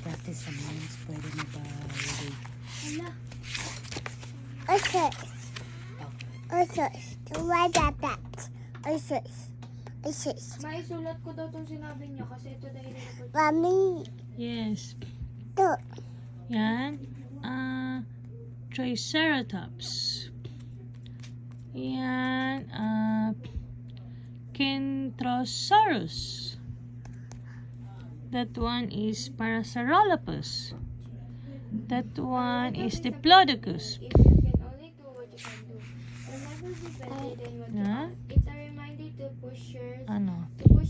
Practice sa months, pwede na ba ready? Maisulat ko daw itong sinabi niya kasi ito dahil Yes. Yan. Triceratops. Yan. Kentrosaurus. That one is Parasaurolophus. That one is Diplodocus. if you can only do what you can do. Remember be better than what you Huh? are. It's a reminder to push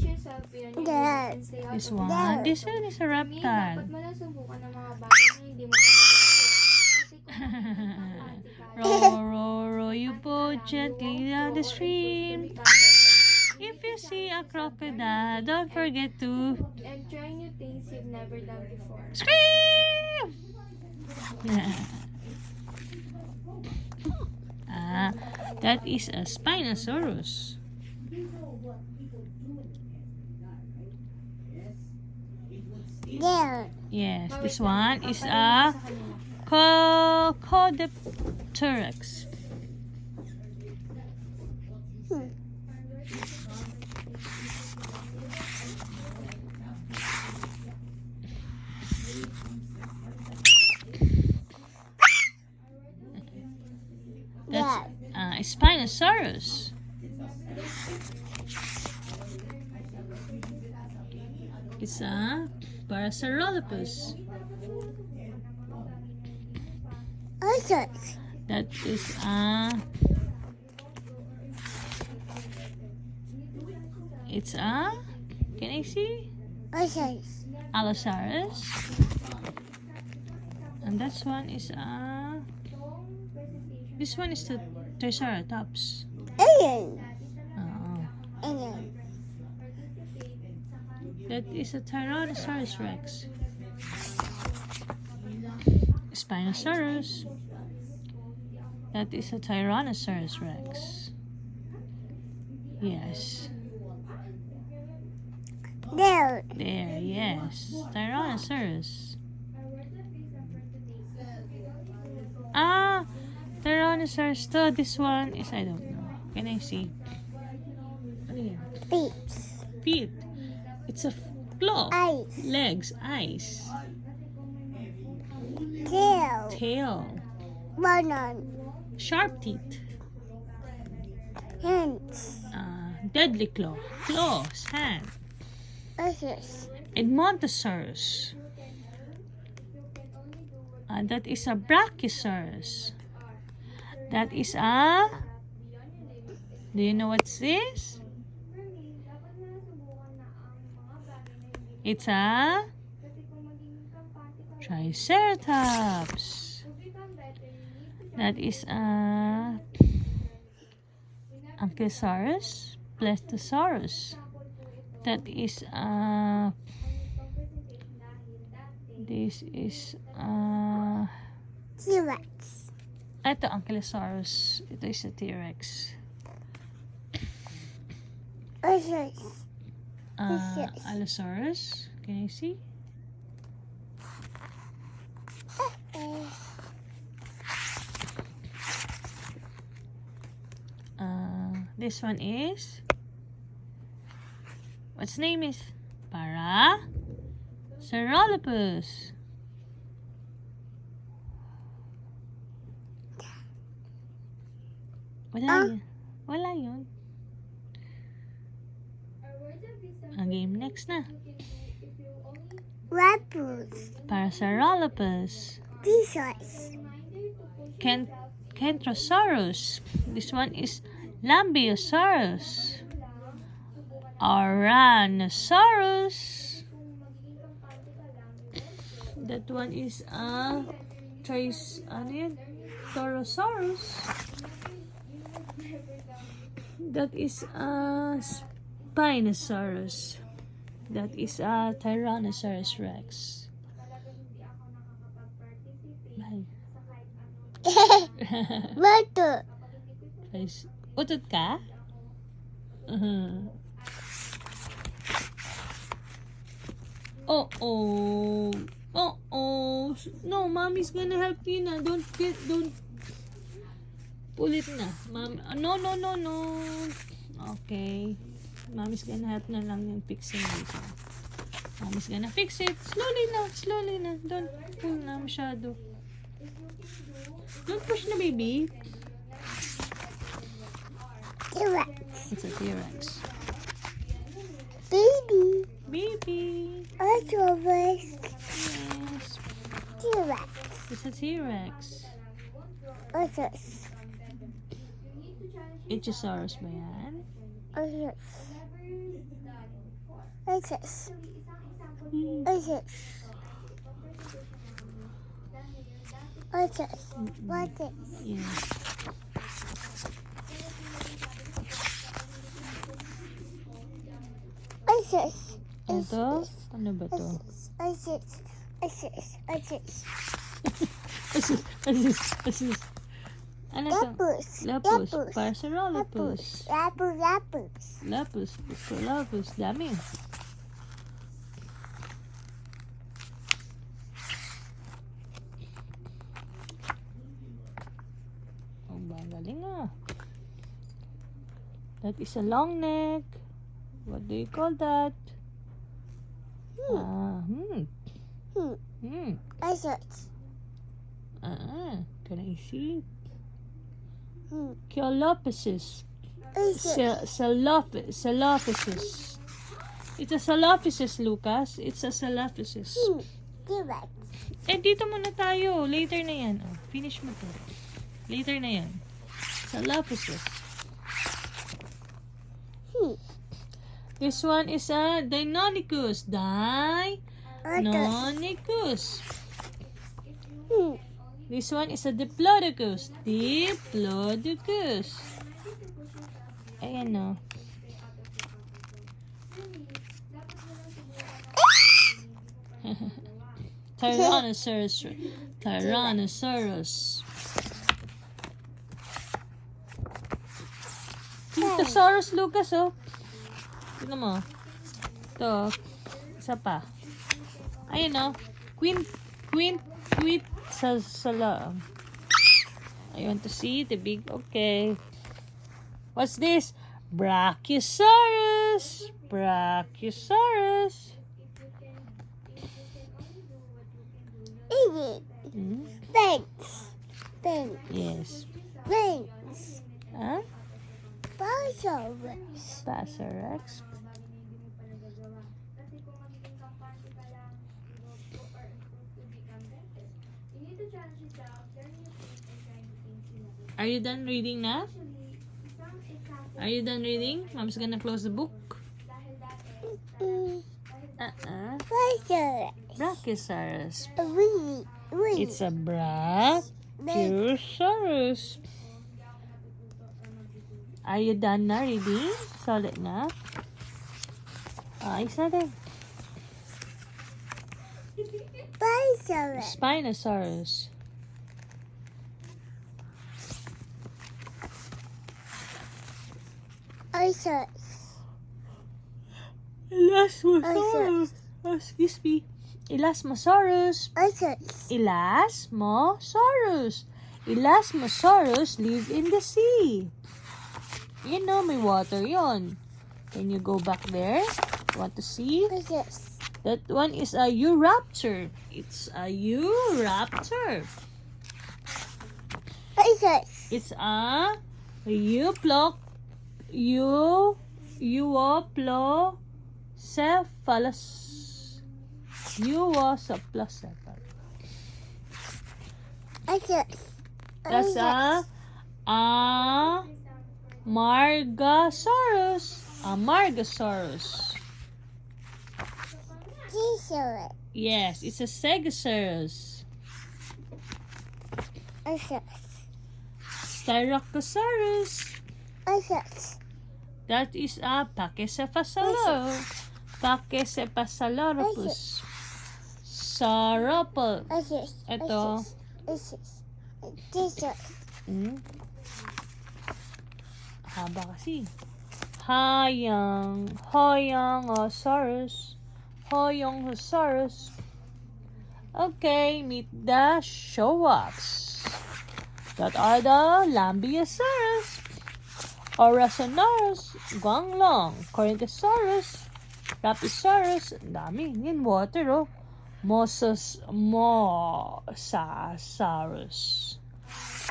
yourself beyond your limits and stay out This of one. This one is a dapat reptile. mo lang subukan ng mga bagay na hindi mo pa nagagawa. Kasi kung Row you boat gently down the stream. If you see a crocodile, don't forget to and try new things you've never done before. scream! That is a Spinosaurus. Yes, this one is a Caudipteryx. That's Spinosaurus. It's a Parasaurolophus. That is it's a, can I see? Allosaurus. And this one is this one is the Triceratops. Oh. That is a Tyrannosaurus Rex. Spinosaurus. That is a Tyrannosaurus Rex. Yes. There, yes. Tyrannosaurus. Tyrannosaurus. So this one is, I don't know. Can I see? Feet. It's a claw. Legs. Eyes. Tail. Sharp teeth. Deadly claw. Claws. Hand. Edmontosaurus. That is a Brachiosaurus. That is a... Do you know what's this? It's a Triceratops. That is a Ankylosaurus, Plesiosaurus. That is a... This is a... T-Rex. Ito, Ankylosaurus. Ito is a T-Rex. Allosaurus. Can you see? This one is... What's name is? Parasaurolophus. Wala yun. Game next na. Parasaurolophus. Kentrosaurus. This one is Lambeosaurus. Ouranosaurus. That one is Torosaurus. That is a Spinosaurus. That is a Tyrannosaurus Rex. Bye. Motor. Guys, utot ka? Oh. No, mommy's gonna help you na. Don't pull it na. Mom, no. Okay. Mommy's gonna help na lang yung fixing dito. Mommy's gonna fix it. Slowly na. Don't pull na masyado. Don't push na, baby. T-Rex. It's a T-Rex. Baby. Autobus. Yes. T-Rex. It's a T-Rex. Others. Ichthyosaurus ba yan? Others. Others. Hmm. Others. Others. What is? Yeah. Others. Ito? Ano ba to? Others. Others. Others. Asus. Ano to? Lapus. Parasaurolophus. Lapus. Lapus. Dami. Ang galing ah. That is a long neck. What do you call that? Others. Can I see? Chalophysis. Salophysis. It's a salophysis, Lucas. It's a salophysis. T-Rex. Dito muna tayo. Later na yan. Oh, finish mo to. Later na yan. Salophysis. This one is a Deinonychus. Deinonychus. This one is a Diplodocus. Diplodocus. Ayan o. Tyrannosaurus. Tyrannosaurus, Lucas, oh. Tignan mo. Ito. Isa pa. Ayun, oh. Quint sala. I want to see the big, okay. What's this? Brachiosaurus. Thanks. Yes. Thanks. Huh? Passarex. Passarex. Are you done reading na? Are you done reading? Mom's gonna close the book. Passarex. Brachiosaurus. Wee. It's a Brachiosaurus. Are you done na reading? Solid na? Isa din. Passarex. Spinosaurus. Others. Elasmosaurus. Excuse me. Elasmosaurus. Others. Elasmosaurus live in the sea. You know, may water yon. Can you go back there? Want to see? Others. That one is a Euraptor. It's a Euraptor. Others. It's a Euoplocephalus. Euoplocephalus. Others. That's a Amargasaurus. T-Rex. Yes, it's a Stegosaurus. Others. Styracosaurus. Lizards. That is a Pachycephalosaurus. Sauropod. Lizards. Ito. Lizards. Lizards. Haba kasi. Hoyongosaurus. Okay, meet the show-offs. That are the Lambeosaurus, Orasaurus, Guanglong, Corythosaurus, Rapisaurus, ang dami. In water, oh. Mosasaurus.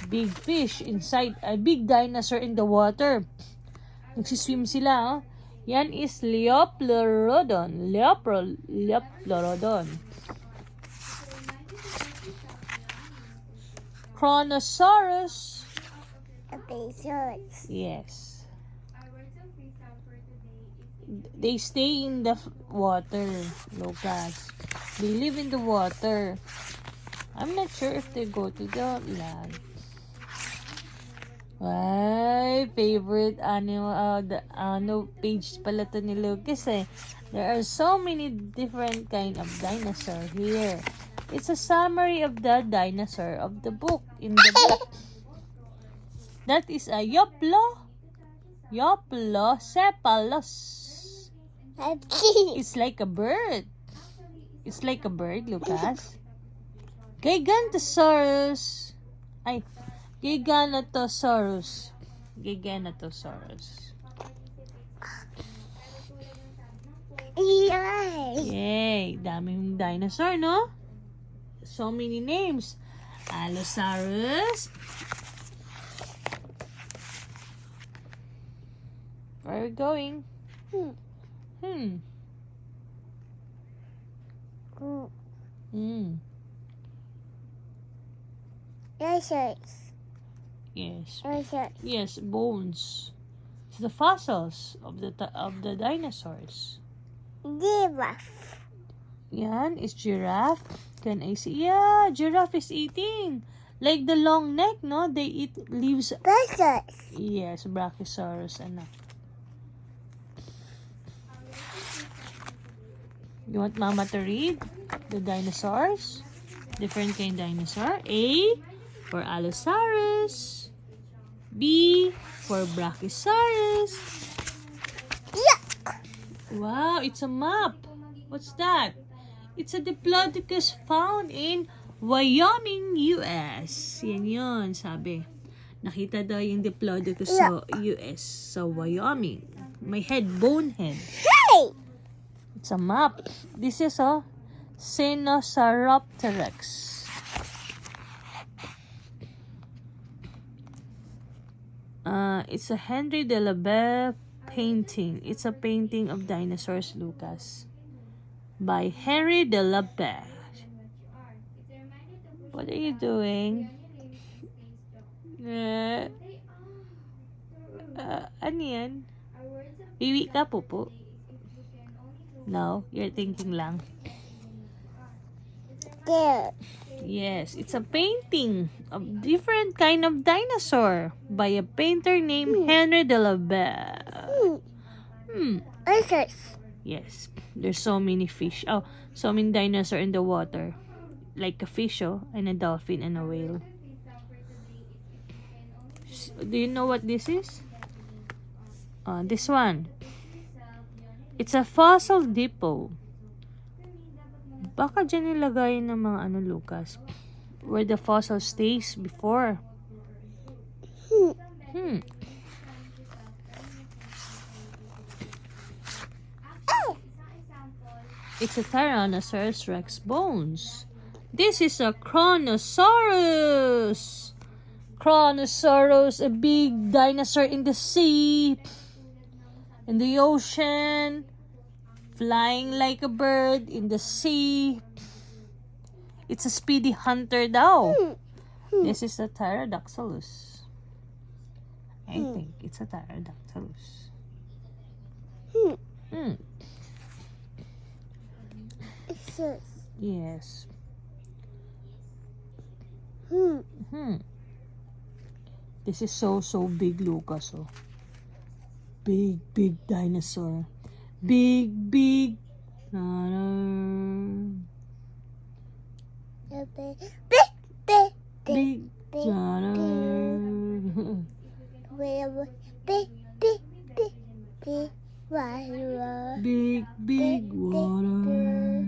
Big fish inside, a big dinosaur in the water. Nagsiswim sila, oh. Yan is Leopleurodon. Kronosaurus. Lizards. Yes. They stay in the water, Lucas. They live in the water. I'm not sure if they go to the land. My favorite animal, page pala to ni Lucas eh. There are so many different kind of dinosaur here. It's a summary of the dinosaur of the book. In the book. That is a Yoplocephalus. It's like a bird. It's like a bird, Lucas. Giganotosaurus. Yay! Daming dinosaur, no? So many names. Allosaurus. Where are we going? Lizards. Yes. Lizards. Yes, bones. It's the fossils of the dinosaurs. Giraffe. Yan is giraffe. Can I see? Yeah, giraffe is eating. Like the long neck, no? They eat leaves. Lizards. Yes, Brachiosaurus, anak. You want Mama to read the dinosaurs? Different kind of dinosaur. A for Allosaurus. B for Brachiosaurus. Yuck. Wow, it's a map. What's that? It's a Diplodocus found in Wyoming, US. Yan yun, sabi. Nakita daw yung Diplodocus sa US, sa Wyoming. May bone head. Hey! It's a map. This is a Sinosauropteryx. It's a Henry de la Baie painting. It's a painting of dinosaurs, Lucas. By Henry de la Baie. What are you doing? Ano yan? Iwi ka, Pupo? No, you're thinking lang. There. Yes, it's a painting of different kind of dinosaur by a painter named Henry de la Baie. Lizards. Yes, there's so many fish. Oh, so many dinosaur in the water. Like a fish, oh, and a dolphin and a whale. Do you know what this is? This one. It's a fossil depot. Baka dyan nilagay ng mga Lucas. Where the fossil stays before. It's a Tyrannosaurus Rex bones. This is a Kronosaurus. Kronosaurus, a big dinosaur in the sea. In the ocean. Flying like a bird in the sea. It's a speedy hunter daw. This is a Pterodactylus. I think it's a Pterodactylus. Lizards. Yes. This is so big, Lucas. Oh. Big dinosaur. Big. Big. Big big water.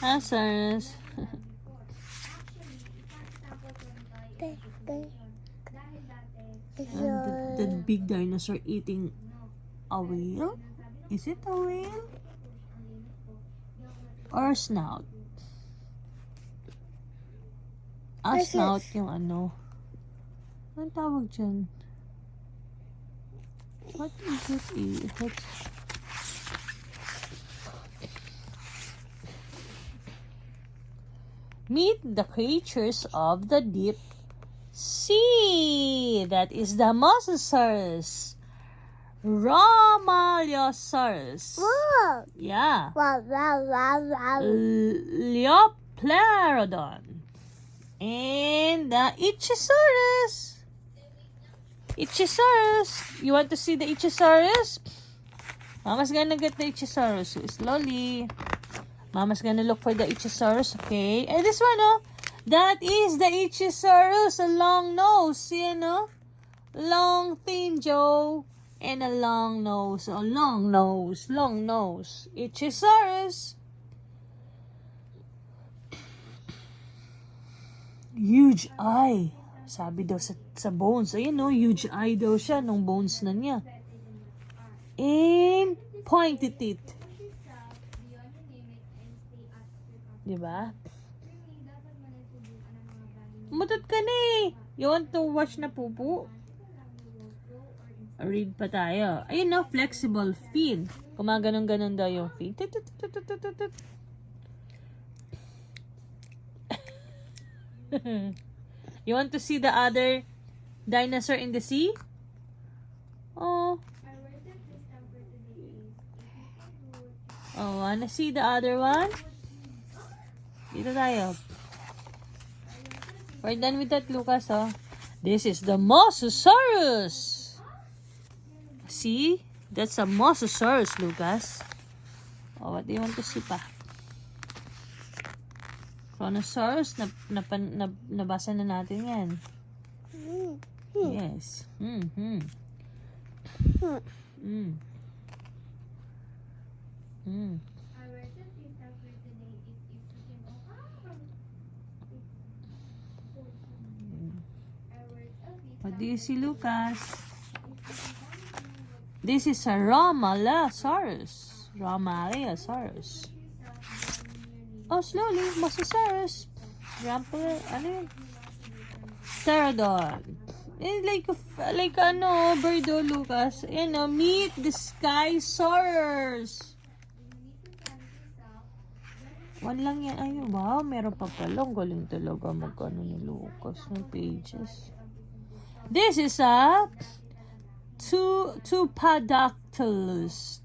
Answers. The big dinosaur eating a whale? Is it a whale? Or a snout? A snout yung ano. Anong tawag dyan? What is it? It's... Meet the creatures of the deep sea. That is the Mosasaurus. Romalosaurus. Whoa. Yeah. Wow. Leoplerodon. And the Ichthyosaurus. You want to see the Ichthyosaurus? Mama's gonna get the Ichthyosaurus. Slowly. Mama's gonna look for the Ichthyosaurus, okay? And this one, oh. That is the Ichthyosaurus. A long nose, you know? Long, thin jaw. And a long nose. A long nose. Ichthyosaurus. Huge eye. Sabi daw sa bones. Ayan, no? Huge eye daw siya nung bones na niya. And pointy teeth. Diba? Mutot ka na eh. You want to watch na pupu? Read pa tayo. Ayun na, flexible fin. Kumaganon-ganon daw yung fin. You want to see the other dinosaur in the sea? Oh. Oh, wanna see the other one? Dito tayo. We're done with that, Lucas, oh. This is the Mosasaurus. See? That's a Mosasaurus, Lucas. Oh, what do you want to see pa? Kronosaurus, nabasa na natin yan. Yes. What do you see, Lucas? This is a Romalosaurus. Oh, slowly. Mosasaurus. Ano yun? Pterodon. Like ano, birdo, Lucas. Ano, meet the Skysaurus. One lang yan. Ay, wow, meron pa pala. Ang galing talaga magkano ni Lucas ng pages. This is a Tupactylus.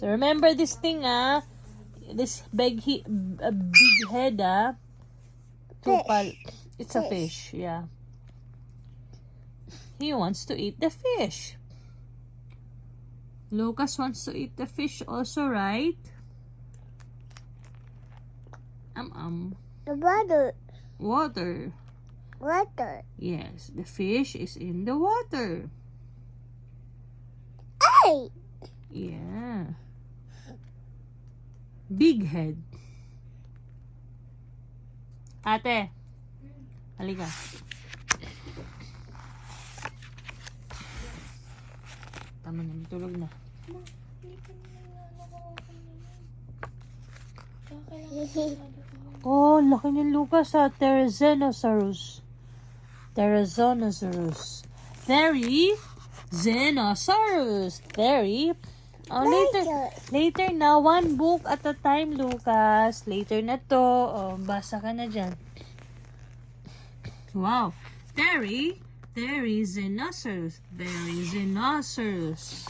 Remember this thing, this big head, it's a fish, yeah. He wants to eat the fish. Lucas wants to eat the fish also, right? The water. Water. Yes, the fish is in the water. Hey! Yeah. Big head. Ate, halika. Tama na, tulog na. Oh, laki ni Lucas, Therizinosaurus. Oh, later na. One book at a time, Lucas. Later na to. Oh, basa ka na dyan. Wow. There is a rhinoceros. There is a rhinoceros.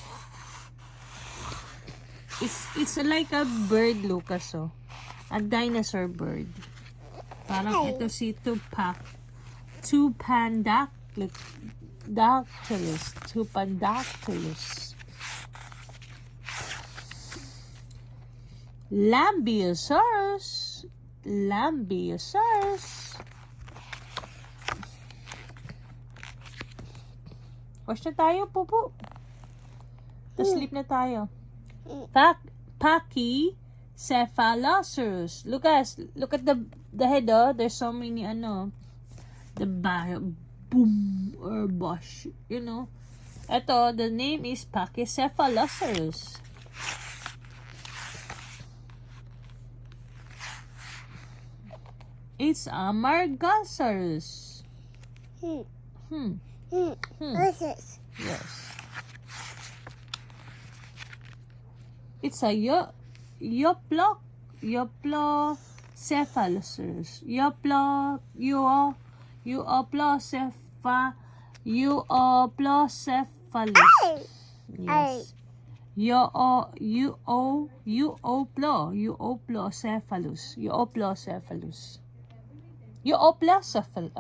It's like a bird, Lucas, oh. A dinosaur bird. Parang ito si Tupandactylus. Lambeosaurus. Wash na tayo, pupo. Tapos sleep na tayo. Pachycephalosaurus. Lucas, look at the head, oh. There's so many, the boom or bush, Ito, the name is Pachycephalosaurus. It's Amargasaurus. Yes. It's a Euoplocephalosaurus. Euoplocephalus. Yes. Euoplocephalus.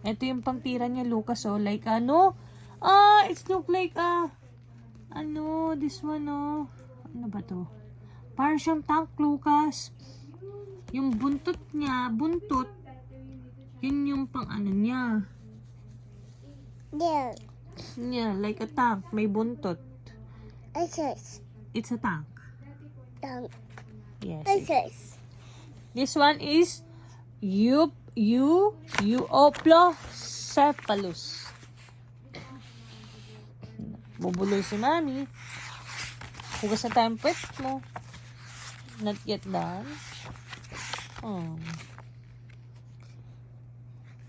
Ito yung pangtira niya, Lucas, oh. Like, it's look like, this one, oh. Ano ba to? Parang siyang tank, Lucas. Yung buntot, yun yung pang niya. Yeah, like a tank. May buntot. It's a tank. Yes. This one is Euoplocephalus. Bubuloy si Mami. Hugas na tayong pet mo. Not yet done.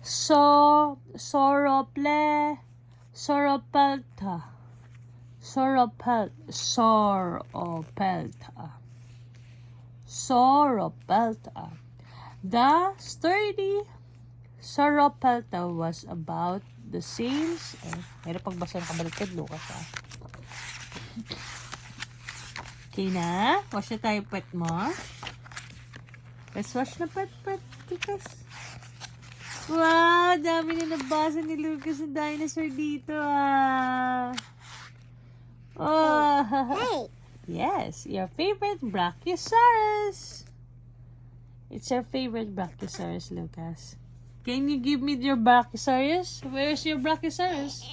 Sauropelta. The sturdy Sauropelta was about the same. Mayroon pagbasa ng kabaliktad, Lucas, Okay na? Wash na tayo pet mo. Let's wash na pet, Lucas. Wow, dami na nabasa ni Lucas ng dinosaur dito, Oh. Yes, your favorite Brachiosaurus. It's your favorite Brachiosaurus, Lucas. Can you give me your Brachiosaurus? Where's your Brachiosaurus?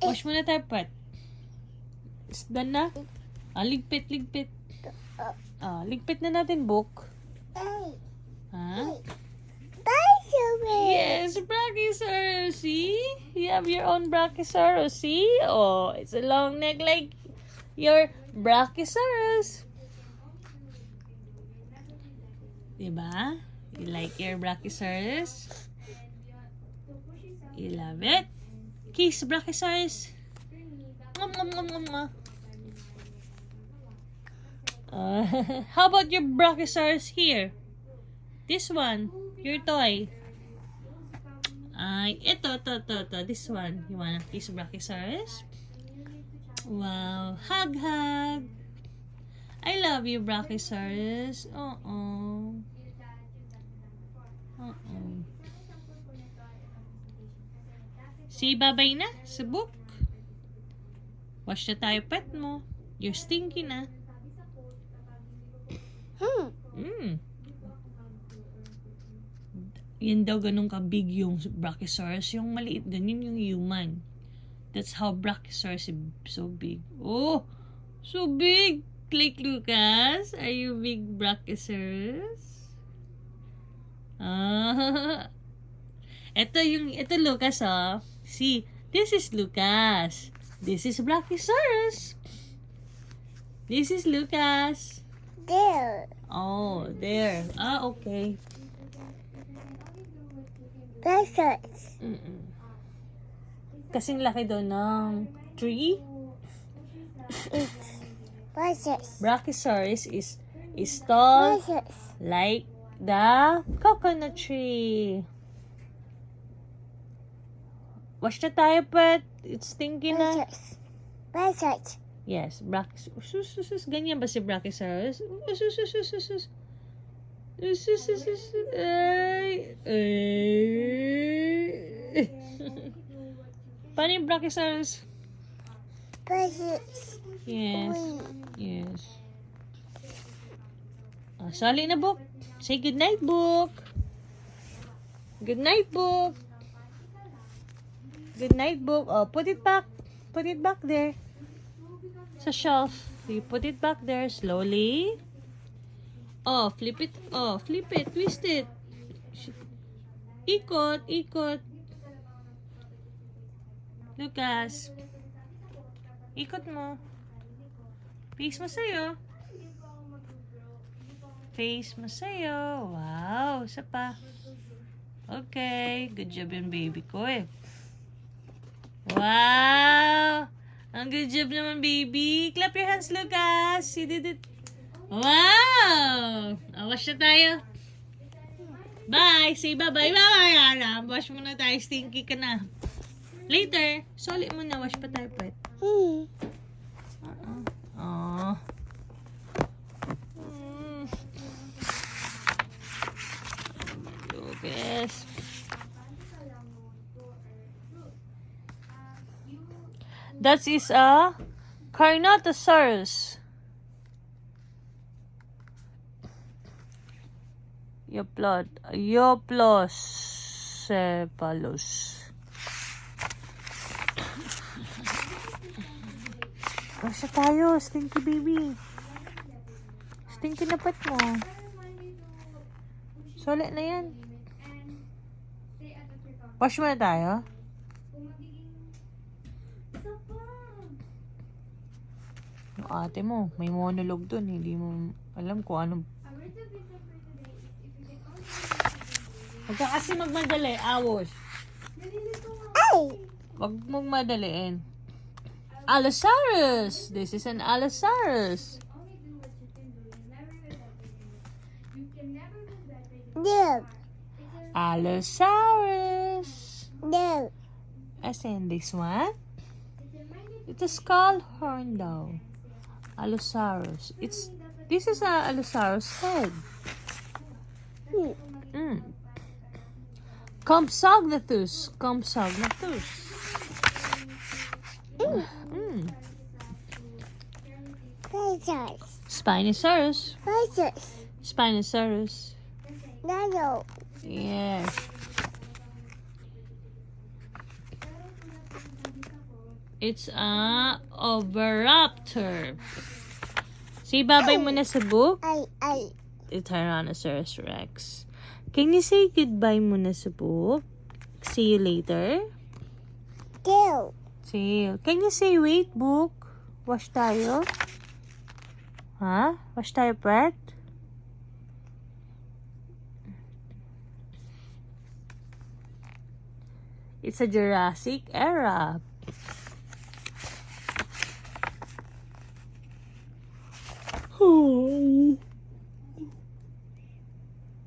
Wash mo na tayo, pet. Is done na? Ligpit. Ligpit na natin, book. Yes, Brachiosaurus. See? You have your own Brachiosaurus. See? Oh, it's a long neck like your Brachiosaurus. Diba? You like your Brachiosaurus? You love it? Kiss Brachiosaurus. How about your Brachiosaurus here? This one, your toy. Ito. This one. You wanna kiss Brachiosaurus? Wow. Hug. I love you, Brachiosaurus. See, babay na sa book. Wash na tayo, pet mo. You're stinky na. Yan daw ganun ka-big yung Brachiosaurus. Yung maliit ganyan yung human. That's how Brachiosaurus is so big. Oh! So big! Like Lucas? Are you big Brachiosaurus? Ito Lucas, oh. See, this is Lucas. This is Brachiosaurus. This is Lucas. There. Oh, there. Okay. Brachiosaurus. Kasing laki daw ng tree. Brachiosaurus is tall like the coconut tree. Wash na tayo, Pet. It's stinky na. Yes, Brachiosaurus. Ganyan ba si Brachiosaurus? Paano yung Brachiosaurus? Yes. Yes. Sali na, book. Say good night, book. Good night, book. Good night, book. Oh, put it back. Put it back there. Sa shelf. You put it back there slowly. Oh, flip it. Oh, flip it. Twist it. Ikot, ikot. Lucas. Ikot mo. Face mo sa'yo. Face mo sa'yo. Wow. Isa pa. Okay. Good job yung baby ko eh. Wow. Ang good job naman, baby. Clap your hands, Lucas. You did it. Wow. Wash na tayo. Bye. Say bye-bye. Bye-bye. Wash muna tayo. Stinky ka na. Later. Solid muna. Wash pa tayo, Pet. Aww. Lucas. That is a Carnotaurus. Euplocephalus. Basta tayo, stinky baby. Stinky na pet mo. Sulit na yan. Wash muna tayo. Yung ate mo, may monologue dun. Hindi mo alam kung anong... Huwag ka kasi magmadali, awos. Huwag mong madaliin. Allosaurus! This is an Allosaurus. No. Allosaurus. No. As in this one. It's a skull horn though. Allosaurus. This is a Allosaurus head. Compsognathus. Compsognathus. Spinosaurus. Spinosaurus. No. Yes. It's a Oviraptor. Say bye-bye muna sa book. The Tyrannosaurus Rex. Can you say goodbye muna sa book? See you later. See you. Can you say wait, book? Wash tayo? Ha? Wash tayo, Pet? It's a Jurassic era.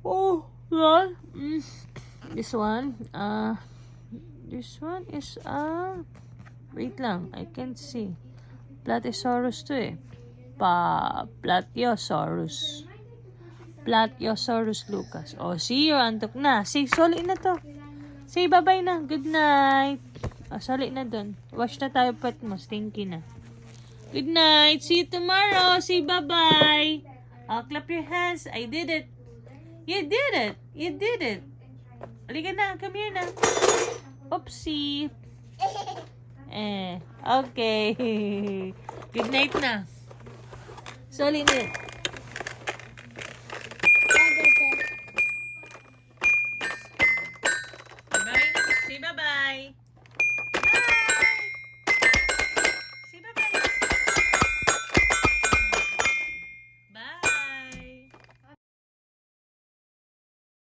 Oh, well, this one is wait lang, I can't see. Plateosaurus to eh. Platyosaurus. Platyosaurus Lucas. Oh, see, you're antok na. Say, solid na to. Say, bye-bye na. Good night. Oh, solid na dun. Wash na tayo, pet mo. Stinky na. Good night. See you tomorrow. Say bye-bye. Oh, clap your hands. I did it. You did it. You did it. Halika na. Come here na. Oopsie. Okay. Good night na. Solid na.